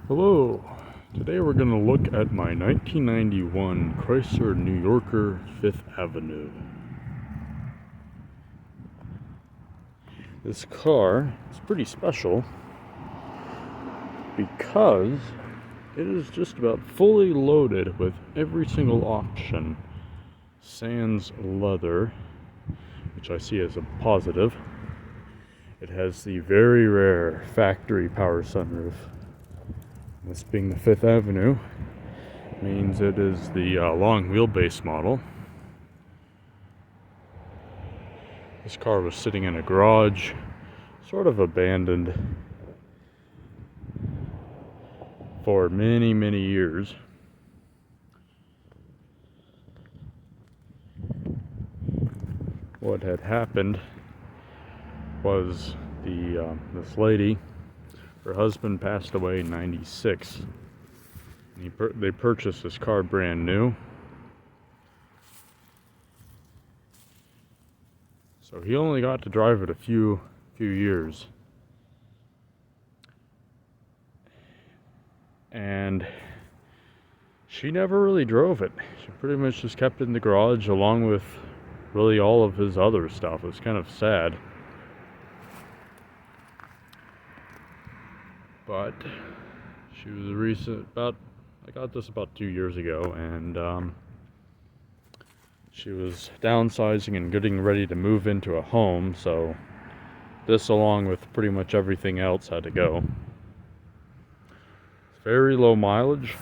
Hello. Today we're going to look at my 1991 Chrysler New Yorker 5th Avenue. This car is pretty special because it is just about fully loaded with every single option, sans leather, which I see as a positive. It has the very rare factory power sunroof. This being the 5th Avenue means it is the long wheelbase model. This car was sitting in a garage, sort of abandoned for many, many years. What had happened was this lady, her husband passed away in '96. They purchased this car brand new. So he only got to drive it a few years. And she never really drove it. She pretty much just kept it in the garage along with really all of his other stuff. It was kind of sad. But she was I got this about 2 years ago, and she was downsizing and getting ready to move into a home, so this, along with pretty much everything else, had to go. It's very low mileage,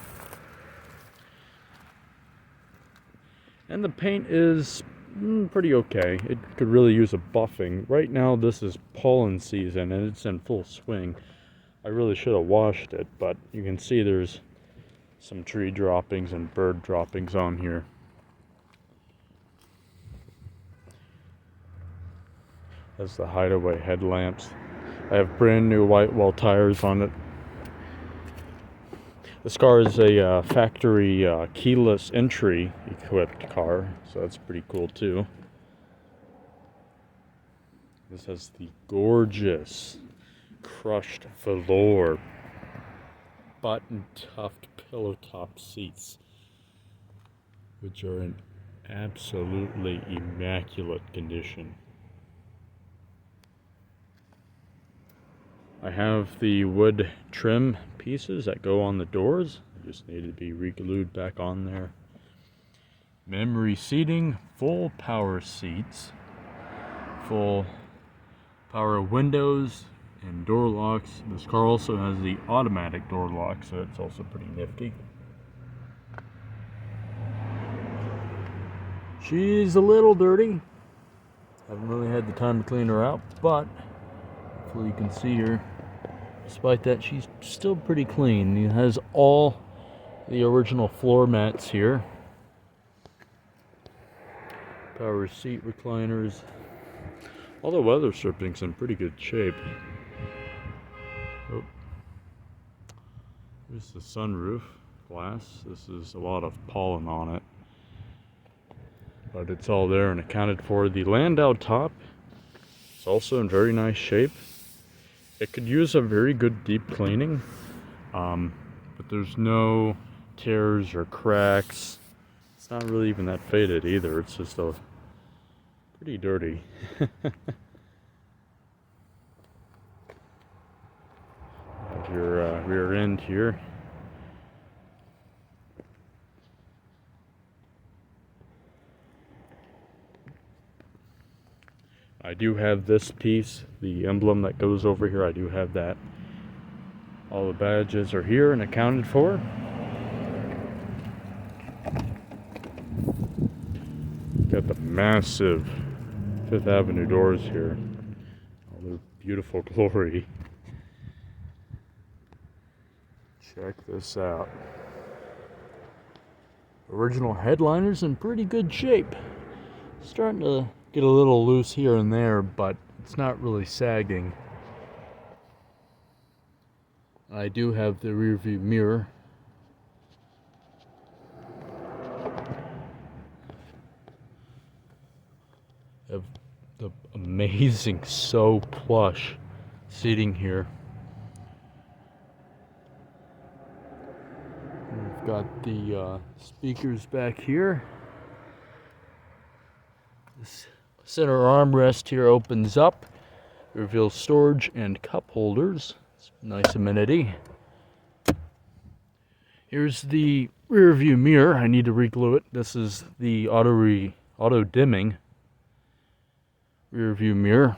and the paint is pretty okay. It could really use a buffing. Right now this is pollen season and it's in full swing. I really should have washed it, but you can see there's some tree droppings and bird droppings on here. That's the hideaway headlamps. I have brand new white wall tires on it. This car is a factory keyless entry equipped car, so that's pretty cool too. This has the gorgeous crushed velour button tuft pillow top seats, which are in absolutely immaculate condition. I have the wood trim pieces that go on the doors. They just need to be re-glued back on there. Memory seating, full power seats, full power windows and door locks. This car also has the automatic door lock, so it's also pretty nifty. She's a little dirty. Haven't really had the time to clean her out, but hopefully you can see her. Despite that, she's still pretty clean. It has all the original floor mats here. Power seat recliners. All the weather stripping's in pretty good shape. Oh. Here's the sunroof glass. This is a lot of pollen on it, but it's all there and accounted for. The Landau top is also in very nice shape. It could use a very good deep cleaning, but there's no tears or cracks. It's not really even that faded either. It's just pretty dirty. Have your rear end here. I do have this piece, the emblem that goes over here. I do have that. All the badges are here and accounted for. Got the massive 5th Avenue doors here. All their beautiful glory. Check this out. Original headliners in pretty good shape. Starting to get a little loose here and there, but it's not really sagging. I do have the rear view mirror. Have the amazing So plush seating here. got the speakers back here. This center armrest here opens up, reveals storage and cup holders. It's nice amenity. Here's the rear view mirror. I need to re-glue it. This is the auto dimming rear view mirror.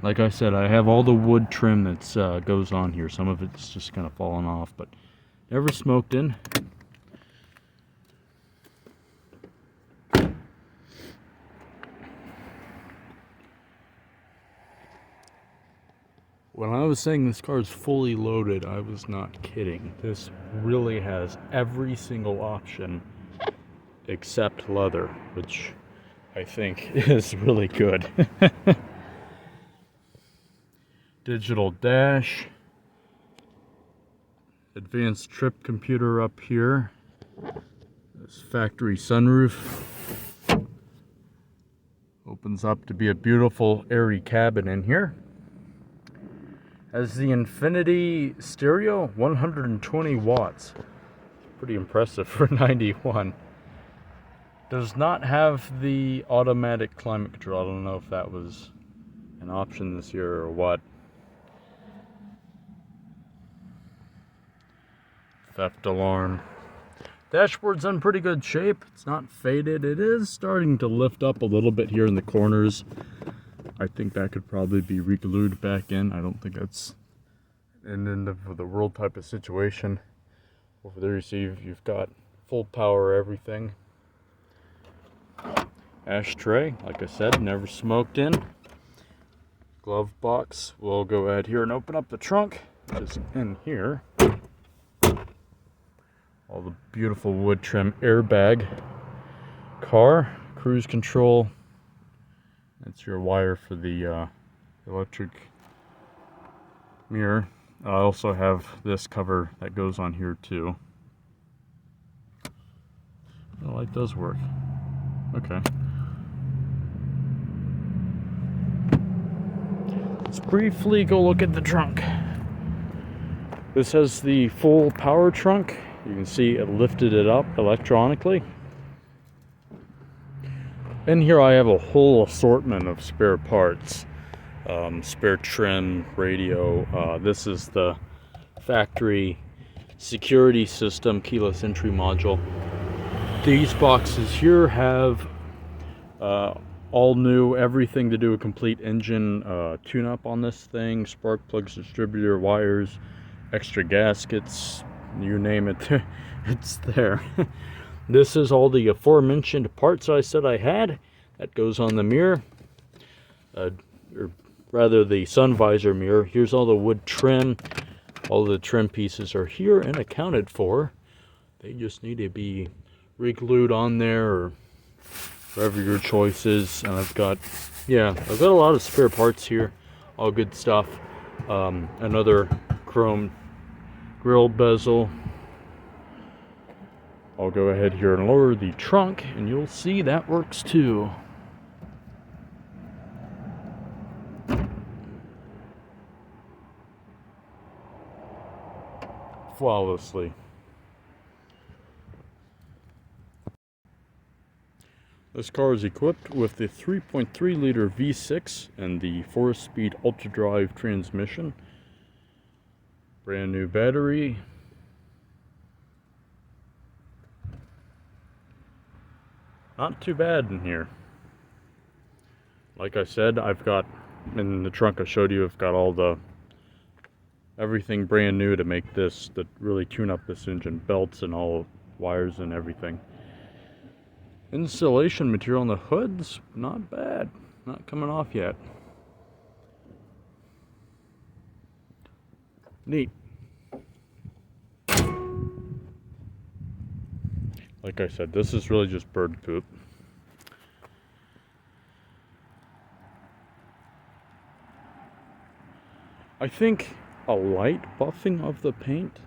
Like I said, I have all the wood trim that goes on here. Some of it's just kind of fallen off, but never smoked in. When I was saying this car is fully loaded, I was not kidding. This really has every single option except leather, which I think is really good. Digital dash, advanced trip computer up here, this factory sunroof opens up to be a beautiful airy cabin in here. Has the infinity stereo, 120 watts, pretty impressive for 91. Does not have the automatic climate control. I don't know if that was an option this year or what. Theft alarm. Dashboard's in pretty good shape. It's not faded. It is starting to lift up a little bit here in the corners. I think that could probably be re-glued back in. I don't think that's an end of the world type of situation. Over there you see you've got full power everything. Ashtray, like I said, never smoked in. Glove box. We'll go ahead here and open up the trunk, which is in here. All the beautiful wood trim airbag. Car, cruise control. That's your wire for the electric mirror. I also have this cover that goes on here too. The light does work. Okay. Let's briefly go look at the trunk. This has the full power trunk. You can see it lifted it up electronically. In here I have a whole assortment of spare parts. Spare trim, radio. This is the factory security system, keyless entry module. These boxes here have all new, everything to do a complete engine tune-up on this thing. Spark plugs, distributor wires, extra gaskets, you name it, it's there. This is all the aforementioned parts I said I had. That goes on the mirror, or rather the sun visor mirror. Here's all the wood trim. All the trim pieces are here and accounted for. They just need to be re-glued on there or whatever your choice is. And I've got a lot of spare parts here. All good stuff. Another chrome grill bezel. I'll go ahead here and lower the trunk and you'll see that works too. Flawlessly. This car is equipped with the 3.3 liter V6 and the 4-speed ultra drive transmission. Brand new battery. Not too bad in here. Like I said, I've got in the trunk I showed you, I've got all the everything brand new to make this, to really tune up this engine. Belts and all wires and everything. Insulation material on the hood's not bad. Not coming off yet. Neat. Like I said, this is really just bird poop. I think a light buffing of the paint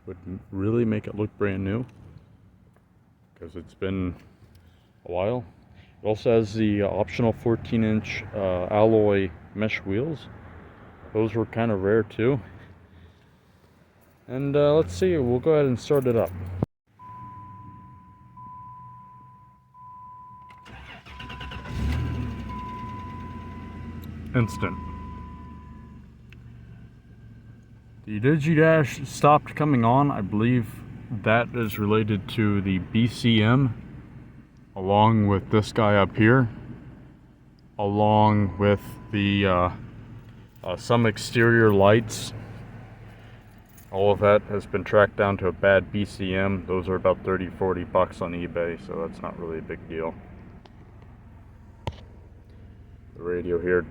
would really make it look brand new, because it's been a while. It also has the optional 14-inch alloy mesh wheels. Those were kind of rare too. And let's see, we'll go ahead and start it up. Instant. The Digidash stopped coming on. I believe that is related to the BCM, along with this guy up here, along with the some exterior lights. All of that has been tracked down to a bad BCM. Those are about 30-40 bucks on eBay, so that's not really a big deal. The radio here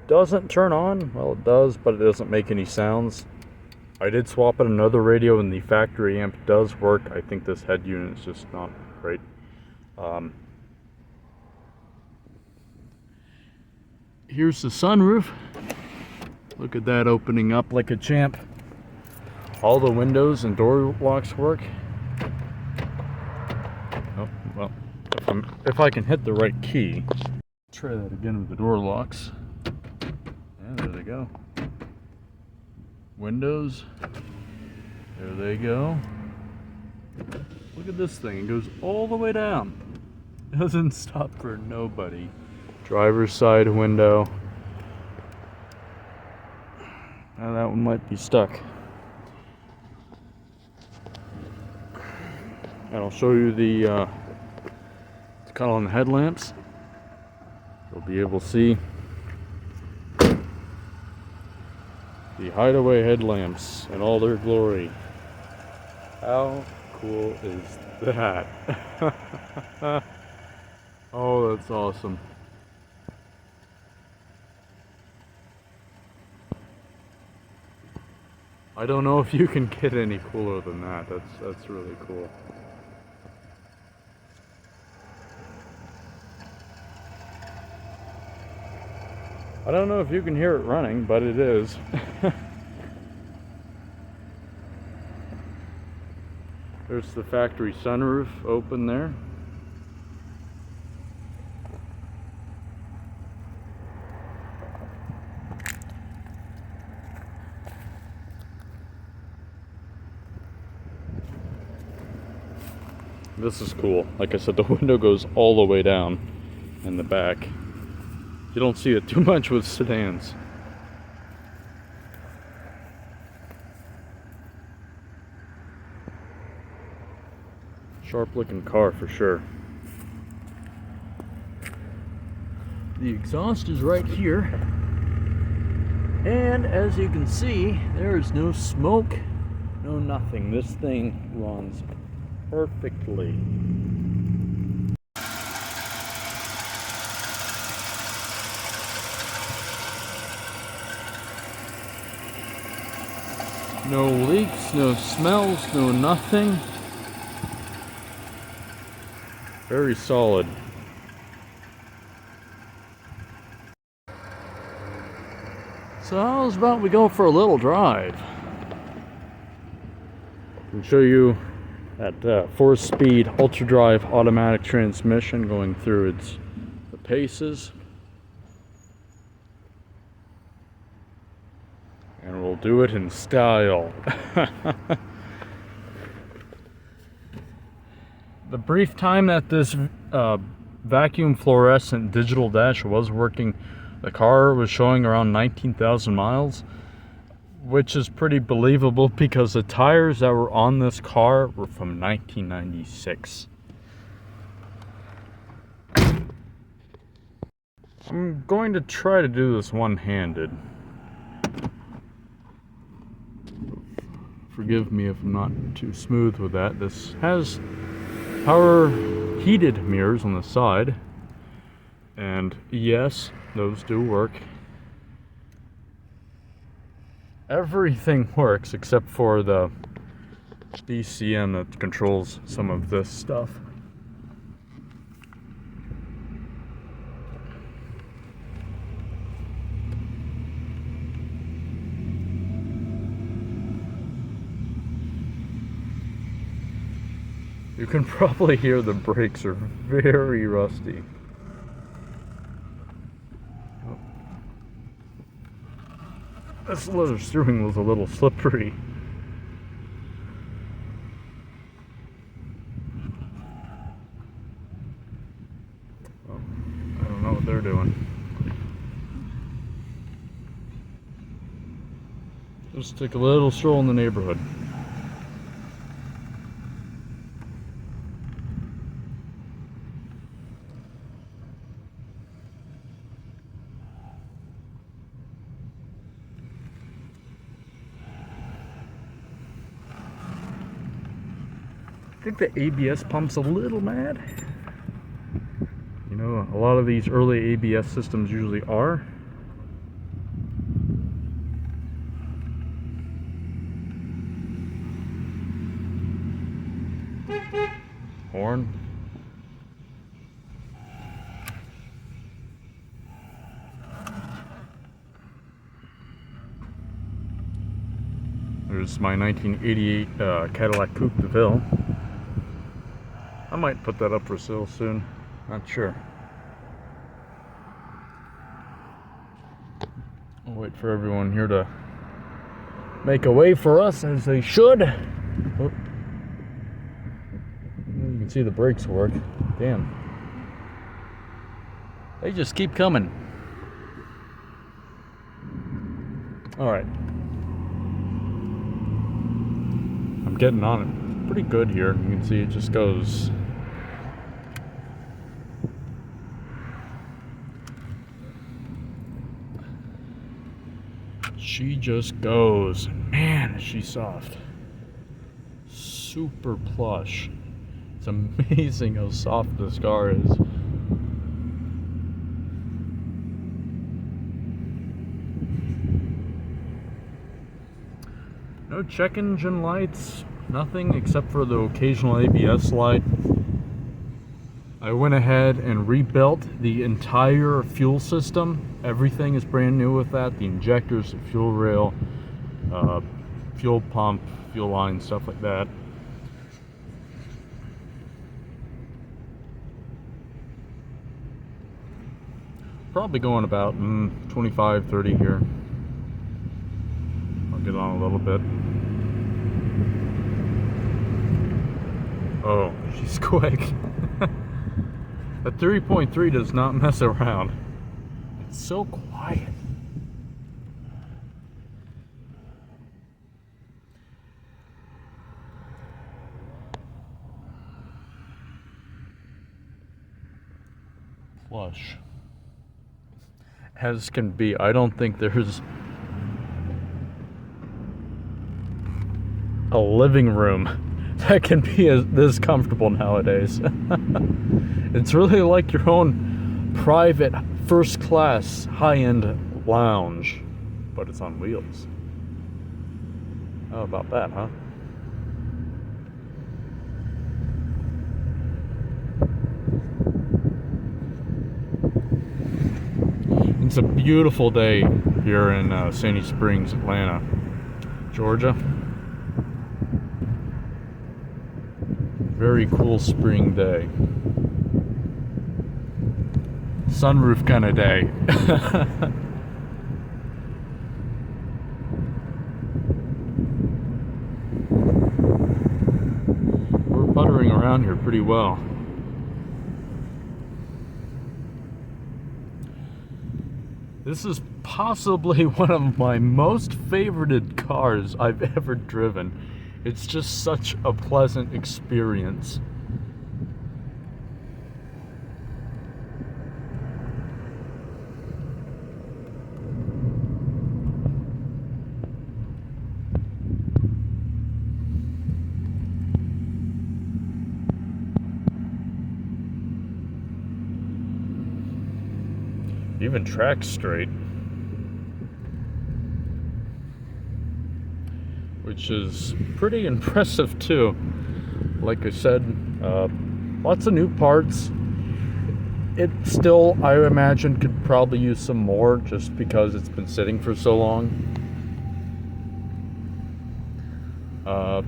doesn't turn on. Well, it does, but it doesn't make any sounds. I did swap out another radio and the factory amp does work. I think this head unit is just not great. Here's the sunroof. Look at that opening up like a champ. All the windows and door locks work. Oh, well, if I can hit the right key. Try that again with the door locks. Yeah, there they go. Windows. There they go. Look at this thing. It goes all the way down. It doesn't stop for nobody. Driver's side window. Now that one might be stuck. And I'll show you the cut on the headlamps. You'll be able to see the Hideaway headlamps in all their glory. How cool is that? Oh, that's awesome. I don't know if you can get any cooler than that. That's really cool. I don't know if you can hear it running, but it is. There's the factory sunroof open there. This is cool. Like I said, the window goes all the way down in the back. You don't see it too much with sedans. Sharp looking car for sure. The exhaust is right here. And as you can see, there is no smoke, no nothing. This thing runs perfectly. No leaks, no smells, no nothing. Very solid. So how's about we go for a little drive? I can show you that 4-speed ultra drive automatic transmission going through the paces. And we'll do it in style. The brief time that this vacuum fluorescent digital dash was working, the car was showing around 19,000 miles, which is pretty believable because the tires that were on this car were from 1996. I'm going to try to do this one-handed. Forgive me if I'm not too smooth with that. This has power heated mirrors on the side, and yes, those do work. Everything works except for the BCM that controls some of this stuff. You can probably hear the brakes are very rusty. This leather steering wheel is a little slippery. Just take a little stroll in the neighborhood. I think the ABS pump's a little mad. You know, a lot of these early ABS systems usually are. Horn. There's my 1988 Cadillac Coupe de Ville. I might put that up for sale soon. Not sure. I'll wait for everyone here to make a way for us, as they should. Oh. You can see the brakes work. Damn. They just keep coming. Alright. I'm getting on it pretty good here. You can see it just goes. She just goes. Man, is she soft. Super plush. It's amazing how soft this car is. No check engine lights, nothing except for the occasional ABS light. I went ahead and rebuilt the entire fuel system. Everything is brand new with that. The injectors, the fuel rail, fuel pump, fuel line, stuff like that. Probably going about 25, 30 here. I'll get on a little bit. Oh, she's quick. The 3.3 does not mess around. It's so quiet. Plush as can be. I don't think there's a living room that can be this comfortable nowadays. It's really like your own private first class high-end lounge, but it's on wheels. How about that, huh? It's a beautiful day here in Sandy Springs, Atlanta, Georgia. Very cool spring day. Sunroof kind of day. We're puttering around here pretty well. This is possibly one of my most favorited cars I've ever driven. It's just such a pleasant experience. Even tracks straight, which is pretty impressive too. Like I said, lots of new parts. It still, I imagine, could probably use some more just because it's been sitting for so long. But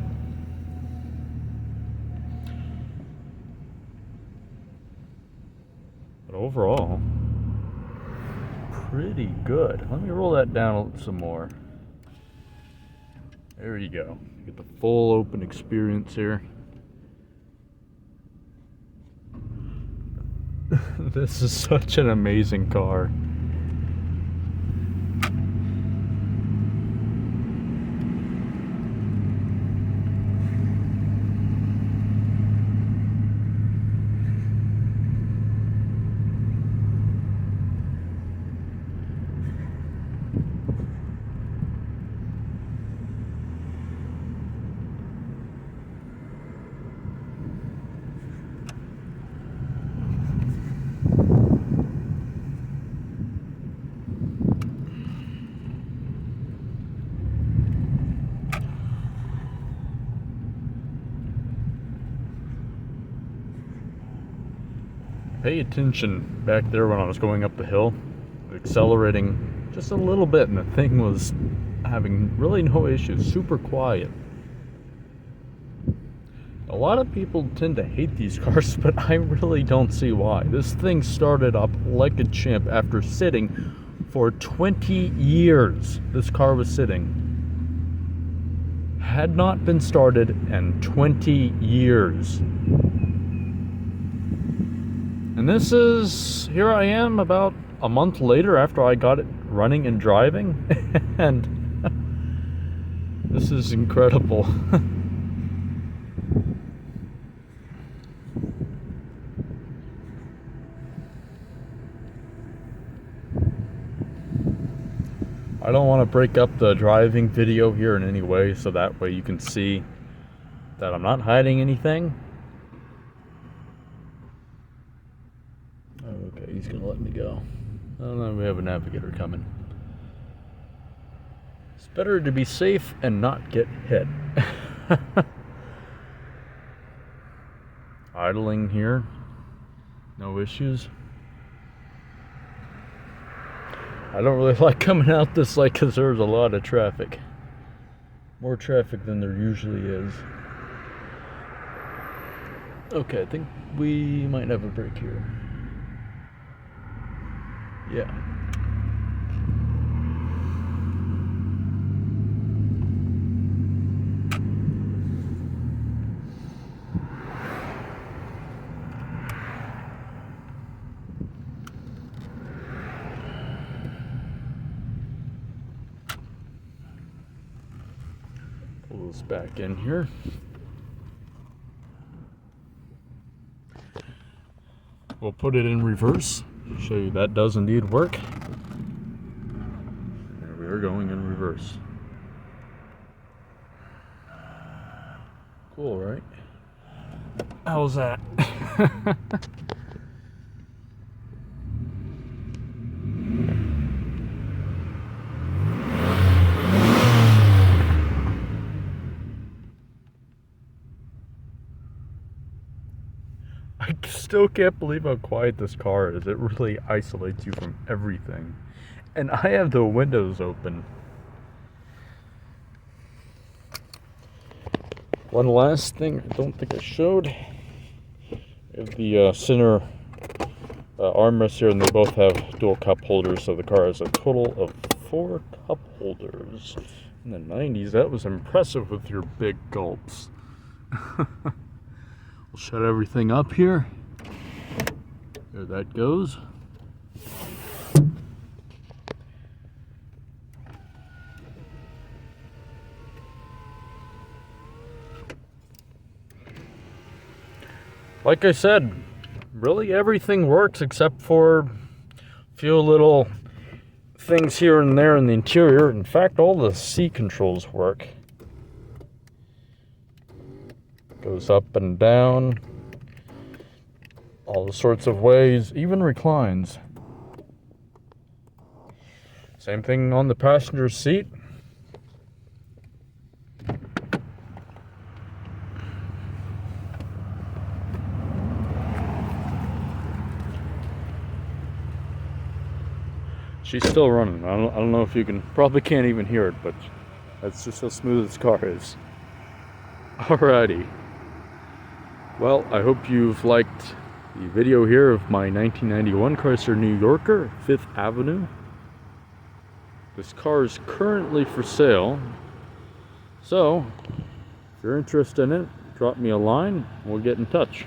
overall, pretty good. Let me roll that down some more. There you go. You get the full open experience here. This is such an amazing car. pay attention back there when I was going up the hill, accelerating just a little bit, and the thing was having really no issues, super quiet. A lot of people tend to hate these cars, but I really don't see why. This thing started up like a champ after sitting for 20 years. This car was sitting. Had not been started in 20 years. And this is, here I am about a month later after I got it running and driving, and this is incredible. I don't want to break up the driving video here in any way, so that way you can see that I'm not hiding anything. Okay, he's gonna let me go. Oh no, we have a navigator coming. It's better to be safe and not get hit. Idling here, no issues. I don't really like coming out this light because there's a lot of traffic. More traffic than there usually is. Okay, I think we might have a break here. Yeah. Pull this back in here. We'll put it in reverse. Show you that does indeed work. There we are, going in reverse. Cool, right? How's that? I still can't believe how quiet this car is. It really isolates you from everything. And I have the windows open. One last thing I don't think I showed. We have the center armrest here, and they both have dual cup holders, so the car has a total of 4 cup holders. In the 90s, that was impressive with your big gulps. We'll shut everything up here. There that goes. Like I said, really everything works except for a few little things here and there in the interior. In fact, all the seat controls work. Goes up and down, all sorts of ways, even reclines. Same thing on the passenger seat. She's still running. I don't know if you can, probably can't even hear it, but that's just how smooth this car is. Alrighty. Well, I hope you've liked the video here of my 1991 Chrysler New Yorker, 5th Avenue. This car is currently for sale. So, if you're interested in it, drop me a line and we'll get in touch.